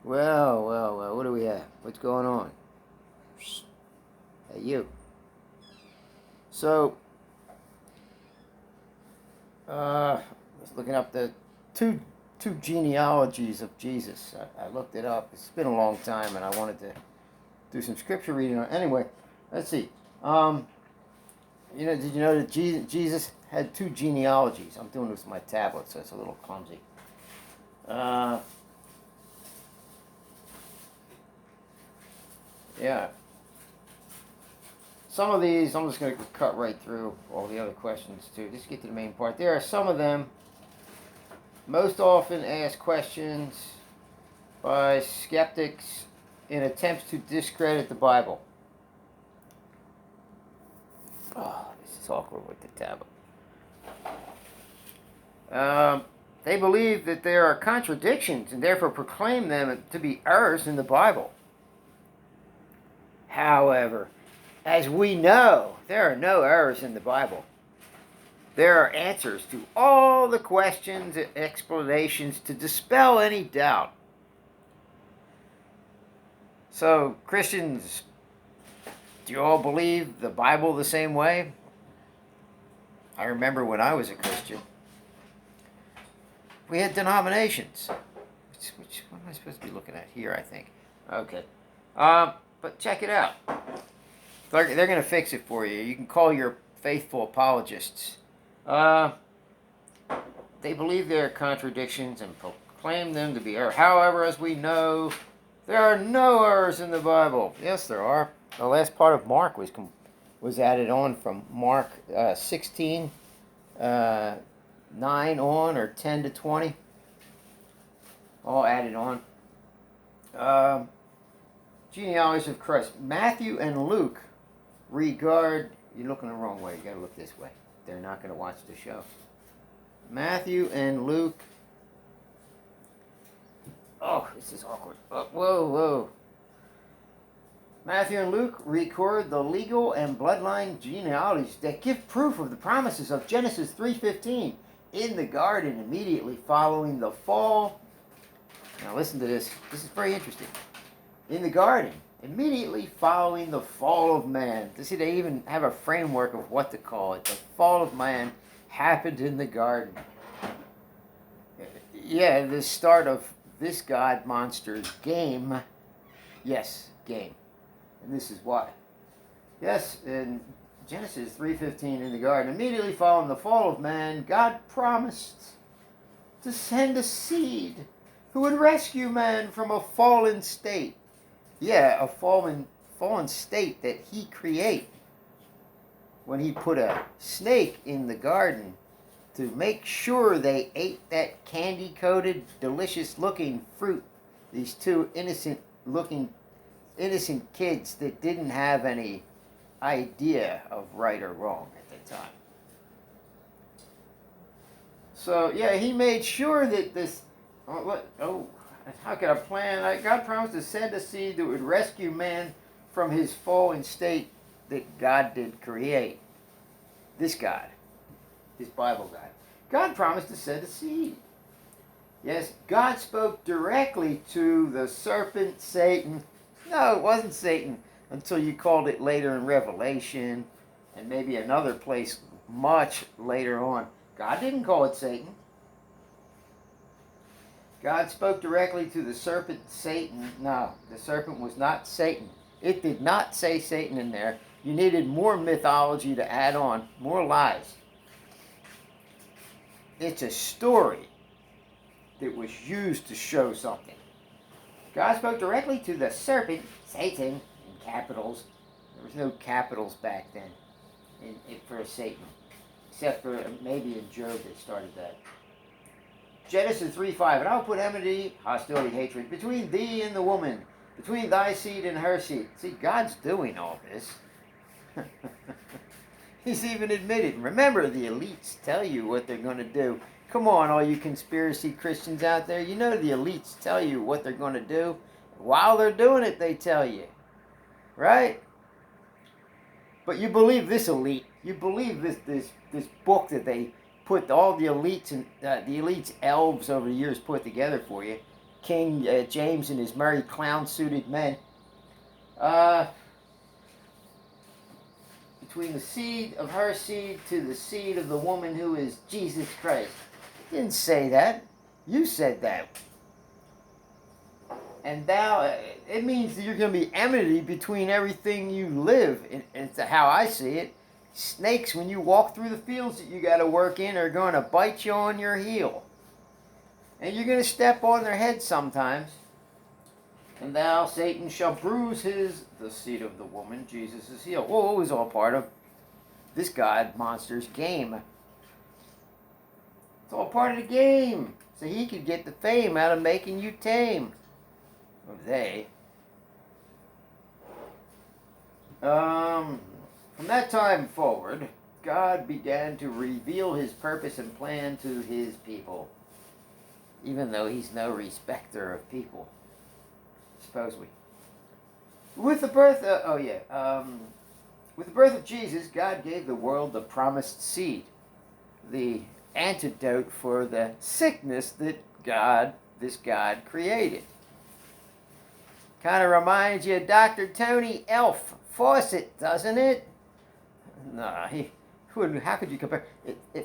Well, what do we have? What's going on? Hey, you. So, I was looking up the two two genealogies of Jesus. I looked it up. It's been a long time, and I wanted to do some scripture reading on it. Anyway, let's see. Did you know that Jesus had two genealogies? I'm doing this with my tablet, so it's a little clumsy. Uh, yeah. Some of these, I'm just going to cut right through all the other questions too. Just get to the main part. There are some of them most often asked questions by skeptics in attempts to discredit the Bible. Oh, this is awkward with the tablet. They believe that there are contradictions and therefore proclaim them to be errors in the Bible. However, as we know, there are no errors in the Bible. There are answers to all the questions and explanations to dispel any doubt. So, Christians, do you all believe the Bible the same way? I remember when I was a Christian, we had denominations. Which one am I supposed to be looking at here, I think? Okay. But check it out. They're going to fix it for you. You can call your faithful apologists. They believe there are contradictions and proclaim them to be error. However, as we know, there are no errors in the Bible. Yes, there are. The last part of Mark was added on from Mark 16, 9 on, or 10 to 20. All added on. Genealogies of Christ. Matthew and Luke regard... You're looking the wrong way. You got to look this way. They're not going to watch the show. Matthew and Luke... Oh, this is awkward. Whoa. Matthew and Luke record the legal and bloodline genealogies that give proof of the promises of Genesis 3:15 in the garden immediately following the fall. Now listen to this. This is very interesting. In the garden, immediately following the fall of man. You see, they even have a framework of what to call it. The fall of man happened in the garden. Yeah, the start of this God monster's game. Yes, game. And this is why. Yes, in Genesis 3:15 in the garden, immediately following the fall of man, God promised to send a seed who would rescue man from a fallen state. Yeah, a fallen state that he created when he put a snake in the garden to make sure they ate that candy-coated, delicious-looking fruit. These two innocent kids that didn't have any idea of right or wrong at the time. So, yeah, he made sure that this... how could I plan? God promised to send a seed that would rescue man from his fallen state that God did create. This God. This Bible God. God promised to send a seed. Yes, God spoke directly to the serpent, Satan. No, it wasn't Satan until you called it later in Revelation and maybe another place much later on. God didn't call it Satan. God spoke directly to the serpent, Satan. No, the serpent was not Satan. It did not say Satan in there. You needed more mythology to add on, more lies. It's a story that was used to show something. God spoke directly to the serpent, Satan, in capitals. There was no capitals back then for Satan, except for maybe in Job that started that. Genesis 3:5, and I will put enmity, hostility, hatred, between thee and the woman, between thy seed and her seed. See, God's doing all this. He's even admitted. Remember, the elites tell you what they're going to do. Come on, all you conspiracy Christians out there. You know the elites tell you what they're going to do. While they're doing it, they tell you. Right? But you believe this elite. You believe this book that they put all the elites and the elites elves over the years put together for you. King James and his merry clown-suited men. Uh, between the seed of her seed to the seed of the woman who is Jesus Christ. Didn't say that. You said that. And thou, it means that you're going to be enmity between everything you live. It's how I see it. Snakes, when you walk through the fields that you got to work in, are going to bite you on your heel. And you're going to step on their head sometimes. And thou, Satan, shall bruise the seed of the woman, Jesus' heel. Well, it was all part of this god monster's game. It's all part of the game. So he could get the fame out of making you tame. Or they. From that time forward, God began to reveal his purpose and plan to his people. Even though he's no respecter of people. Supposedly. With the birth with the birth of Jesus, God gave the world the promised seed. The antidote for the sickness that this God created. Kind of reminds you of Dr. Tony Elf Fawcett, doesn't it? No, he wouldn't. How could you compare?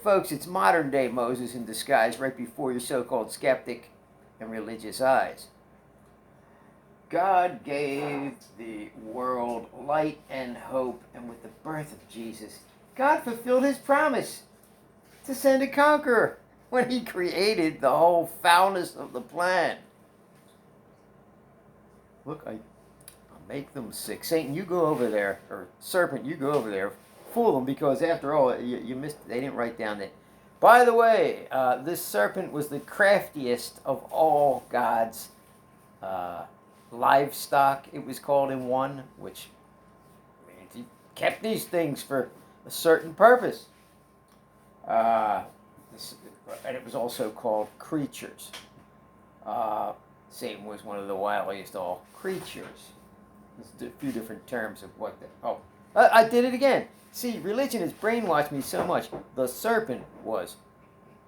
Folks, it's modern day Moses in disguise right before your so-called skeptic and religious eyes. God gave the world light and hope, and with the birth of Jesus, God fulfilled his promise to send a conqueror when he created the whole foulness of the plan. Look, I'll make them sick. Satan, you go over there, or serpent, you go over there. Fool them, because after all, you missed. They didn't write down that. By the way, this serpent was the craftiest of all God's livestock. It was called in one, which means he kept these things for a certain purpose. And it was also called creatures. Satan was one of the wiliest of all creatures. There's a few different terms of what the... Oh, I did it again. See, religion has brainwashed me so much. The serpent was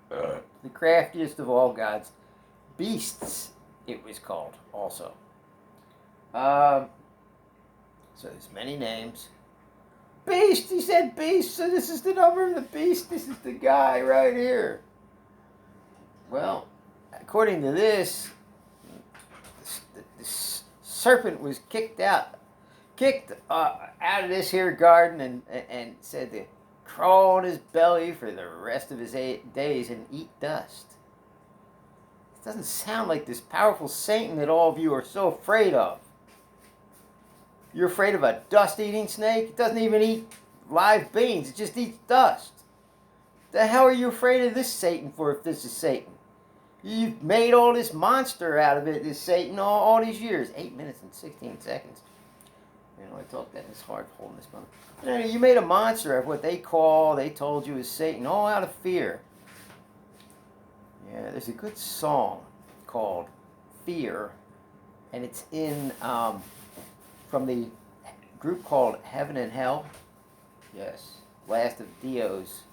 the craftiest of all God's beasts, it was called also. So there's many names. Beast, he said beast, so this is the number of the beast. This is the guy right here. Well, according to this, the serpent was kicked out of this here garden and said to crawl on his belly for the rest of his days and eat dust. It doesn't sound like this powerful Satan that all of you are so afraid of. You're afraid of a dust-eating snake? It doesn't even eat live beans. It just eats dust. The hell are you afraid of this Satan for if this is Satan? You've made all this monster out of it, this Satan, all these years. 8 minutes and 16 seconds. You know, I talk that it's hard holding this bone. You made a monster of what they told you is Satan, all out of fear. Yeah, there's a good song called Fear, and it's in, from the group called Heaven and Hell. Yes, Last of Dios.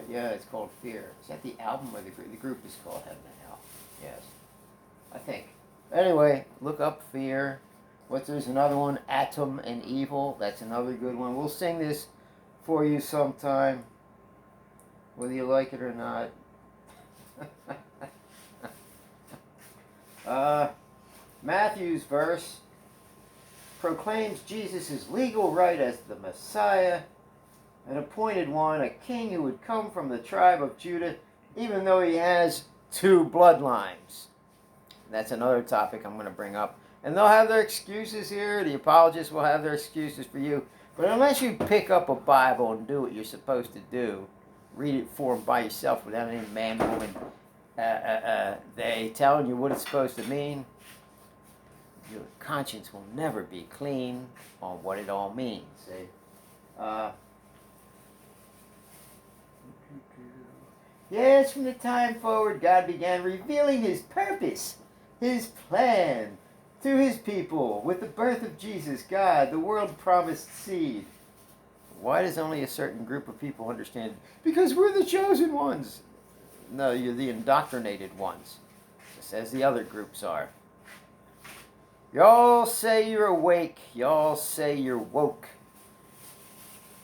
Yeah, it's called Fear. Is that the album or the group? The group is called Heaven and Hell. Yes, I think. Anyway, look up Fear. There's another one, Atom and Evil. That's another good one. We'll sing this for you sometime, whether you like it or not. Matthew's verse proclaims Jesus' legal right as the Messiah, an appointed one, a king who would come from the tribe of Judah, even though he has 2 bloodlines. That's another topic I'm going to bring up. And they'll have their excuses here. The apologists will have their excuses for you. But unless you pick up a Bible and do what you're supposed to do, read it for them by yourself without any man, woman, they telling you what it's supposed to mean, your conscience will never be clean on what it all means. Yes, from the time forward, God began revealing his purpose, his plan to his people. With the birth of Jesus, God, the world promised seed. Why does only a certain group of people understand? Because we're the chosen ones. No, you're the indoctrinated ones. It's Yes, as the other groups are. Y'all say you're awake. Y'all say you're woke.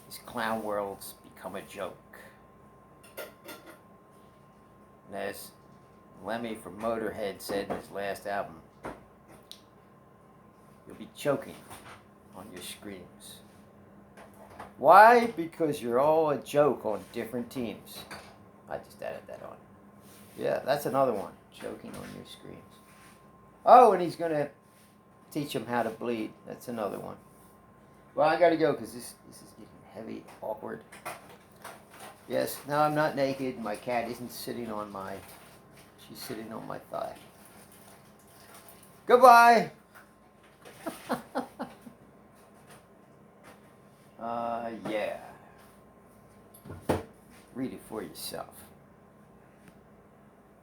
This clown world's become a joke. And as Lemmy from Motorhead said in his last album, you'll be choking on your screams. Why? Because you're all a joke on different teams. I just added that on. Yeah, that's another one. Choking on your screams. Oh, and he's going to teach them how to bleed. That's another one. Well, I got to go because this is getting heavy, awkward. Yes, no, I'm not naked. My cat isn't sitting on my... She's sitting on my thigh. Goodbye! Yeah. Read it for yourself.